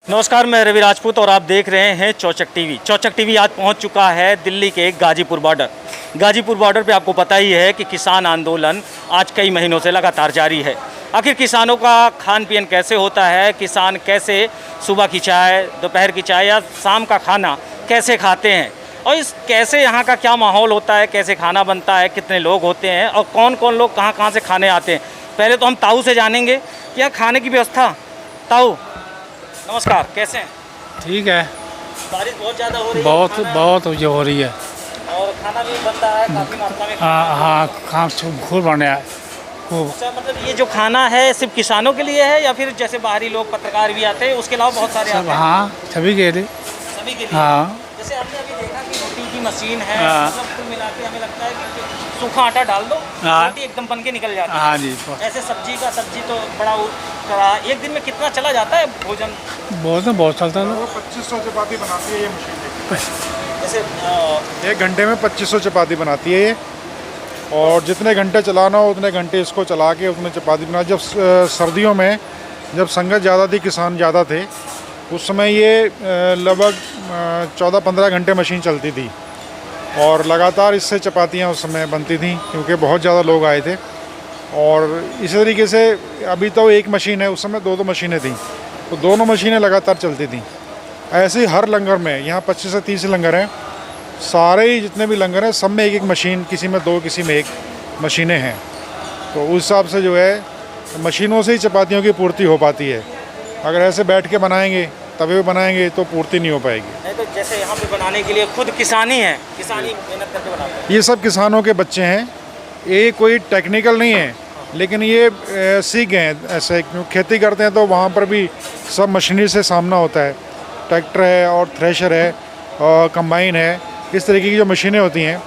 नमस्कार, मैं रवि राजपूत और आप देख रहे हैं चौचक टीवी। चौचक टीवी आज पहुंच चुका है दिल्ली के गाजीपुर बॉर्डर। गाजीपुर बॉर्डर पे आपको पता ही है कि किसान आंदोलन आज कई महीनों से लगातार जारी है। आखिर किसानों का खान पीन कैसे होता है, किसान कैसे सुबह की चाय, दोपहर की चाय या शाम का खाना कैसे खाते हैं, और इस कैसे यहाँ का क्या माहौल होता है, कैसे खाना बनता है, कितने लोग होते हैं और कौन कौन लोग कहाँ कहाँ से खाने आते हैं। पहले तो हम ताऊ से जानेंगे कि यहाँ खाने की व्यवस्था। ताऊ नमस्कार, कैसे हैं? ठीक है। बारिश बहुत ज़्यादा हो रही है, बहुत जो हो रही है और खाना भी बन रहा है काफ़ी मात्रा में। हाँ खाना खूब बन रहा है खूब। अच्छा, मतलब ये जो खाना है सिर्फ किसानों के लिए है या फिर जैसे बाहरी लोग पत्रकार भी आते हैं, उसके अलावा बहुत सारे आते हैं? हाँ सभी के लिए। सभी के लिए। हाँ जैसे हमने अभी देखा कि रोटी की मशीन है, हाँ। मतलब कुल मिला के हमें लगता है कि सूखा आटा डाल दो, हाँ। रोटी एकदम बन के निकल जाती है। हाँ जी। ऐसे सब्जी तो बड़ा करा एक दिन में कितना चला जाता है भोजन? बहुत चलता है। 2500 चपाती बनाती है ये मशीन। जैसे 1 घंटे में 2500 चपाती बनाती है ये, और जितने घंटे चलाना हो उतने घंटे इसको चला के उतने चपाती बना। जब सर्दियों में जब संगत ज़्यादा थी, किसान ज़्यादा थे, उस समय ये लगभग 14-15 घंटे मशीन चलती थी और लगातार इससे चपातियाँ उस समय बनती थी, क्योंकि बहुत ज़्यादा लोग आए थे। और इसी तरीके से अभी तो एक मशीन है, उस समय 2 मशीनें थीं, तो दोनों मशीनें लगातार चलती थी। ऐसे ही हर लंगर में, यहाँ 25 से 30 लंगर हैं, सारे ही जितने भी लंगर हैं सब में एक मशीन, किसी में 2 किसी में 1 मशीनें हैं। तो उस हिसाब से जो है मशीनों से ही चपातियों की पूर्ति हो पाती है। अगर ऐसे बैठ के बनाएंगे, तवे पे बनाएंगे तो पूर्ति नहीं हो पाएगी। नहीं तो जैसे यहाँ पे बनाने के लिए खुद किसानी है, किसानी मेहनत करके बनाते हैं। ये सब किसानों के बच्चे हैं, ये कोई टेक्निकल नहीं है, लेकिन ये सीख गए हैं ऐसे, क्यों खेती करते हैं तो वहाँ पर भी सब मशीनरी से सामना होता है। ट्रैक्टर है और थ्रेशर है और कंबाइन है, इस तरीके की जो मशीनें होती हैं,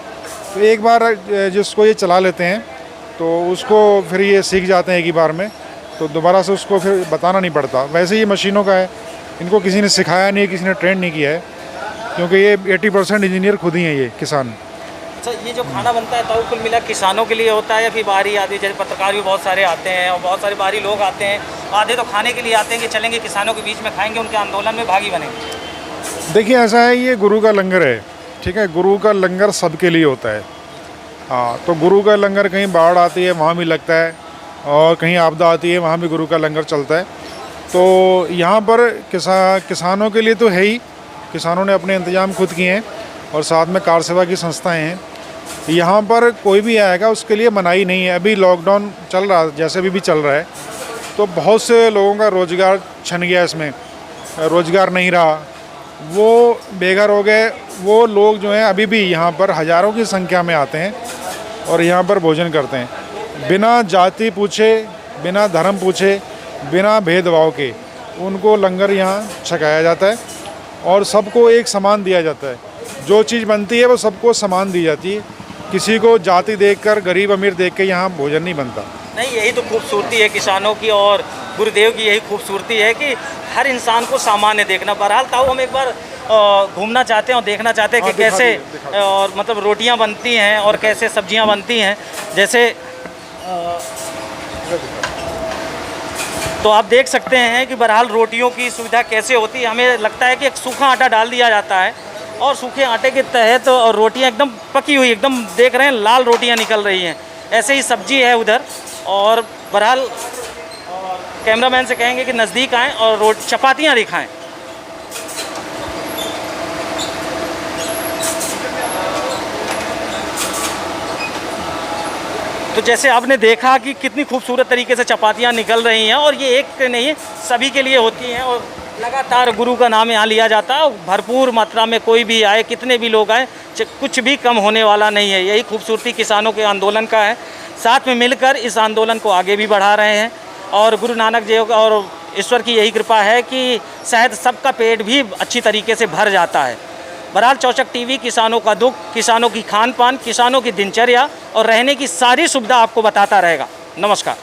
तो एक बार जिसको ये चला लेते हैं तो उसको फिर ये सीख जाते हैं एक ही बार में, तो दोबारा से उसको फिर बताना नहीं पड़ता। वैसे ही मशीनों का है, इनको किसी ने सिखाया नहीं है, किसी ने ट्रेन नहीं किया है, क्योंकि ये 80% इंजीनियर खुद ही हैं ये किसान। अच्छा, ये जो खाना बनता है तो कुल मिला किसानों के लिए होता है या फिर बाहरी आदमी, जैसे पत्रकार भी बहुत सारे आते हैं और बहुत सारे बाहरी लोग आते हैं, आधे तो खाने के लिए आते हैं कि चलेंगे किसानों के बीच में खाएंगे, उनके आंदोलन में भागी बनेंगे? देखिए ऐसा है, ये गुरु का लंगर है, ठीक है, गुरु का लंगर सबके लिए होता है। हाँ, तो गुरु का लंगर कहीं बाढ़ आती है वहाँ भी लगता है, और कहीं आपदा आती है वहाँ भी गुरु का लंगर चलता है। तो यहाँ पर किसानों के लिए तो है ही, किसानों ने अपने इंतजाम खुद किए हैं, और साथ में कार सेवा की संस्थाएं हैं। यहाँ पर कोई भी आएगा उसके लिए मनाही नहीं है। अभी लॉकडाउन चल रहा, जैसे अभी भी चल रहा है, तो बहुत से लोगों का रोज़गार छन गया, इसमें रोज़गार नहीं रहा, वो बेघर हो गए। वो लोग जो हैं अभी भी यहाँ पर हज़ारों की संख्या में आते हैं और यहाँ पर भोजन करते हैं, बिना जाति पूछे, बिना धर्म पूछे, बिना भेदभाव के उनको लंगर यहाँ छकाया जाता है और सबको एक समान दिया जाता है। जो चीज़ बनती है वो सबको समान दी जाती है, किसी को जाति देखकर, गरीब अमीर देख के यहाँ भोजन नहीं बनता। नहीं, यही तो खूबसूरती है किसानों की और गुरुदेव की, यही खूबसूरती है कि हर इंसान को सामान्य देखना। बहरहाल ताऊ, हम एक बार घूमना चाहते हैं और देखना चाहते हैं कि कैसे और मतलब रोटियां बनती हैं और कैसे सब्जियां बनती हैं। जैसे तो आप देख सकते हैं कि बहरहाल रोटियों की सुविधा कैसे होती है। हमें लगता है कि एक सूखा आटा डाल दिया जाता है और सूखे आटे के तहत और रोटियां एकदम पकी हुई, एकदम देख रहे हैं लाल रोटियां निकल रही हैं। ऐसे ही सब्जी है उधर, और बहरहाल कैमरामैन से कहेंगे कि नज़दीक आएँ और चपातियाँ दिखाएँ। तो जैसे आपने देखा कि कितनी खूबसूरत तरीके से चपातियाँ निकल रही हैं, और ये एक नहीं सभी के लिए होती हैं, और लगातार गुरु का नाम यहाँ लिया जाता है। भरपूर मात्रा में कोई भी आए, कितने भी लोग आए, कुछ भी कम होने वाला नहीं है। यही खूबसूरती किसानों के आंदोलन का है। साथ में मिलकर इस आंदोलन को आगे भी बढ़ा रहे हैं, और गुरु नानक देव और ईश्वर की यही कृपा है कि शायद सबका पेट भी अच्छी तरीके से भर जाता है। बहरहाल चौचक टीवी किसानों का दुख, किसानों की खान पान, किसानों की दिनचर्या और रहने की सारी सुविधा आपको बताता रहेगा। नमस्कार।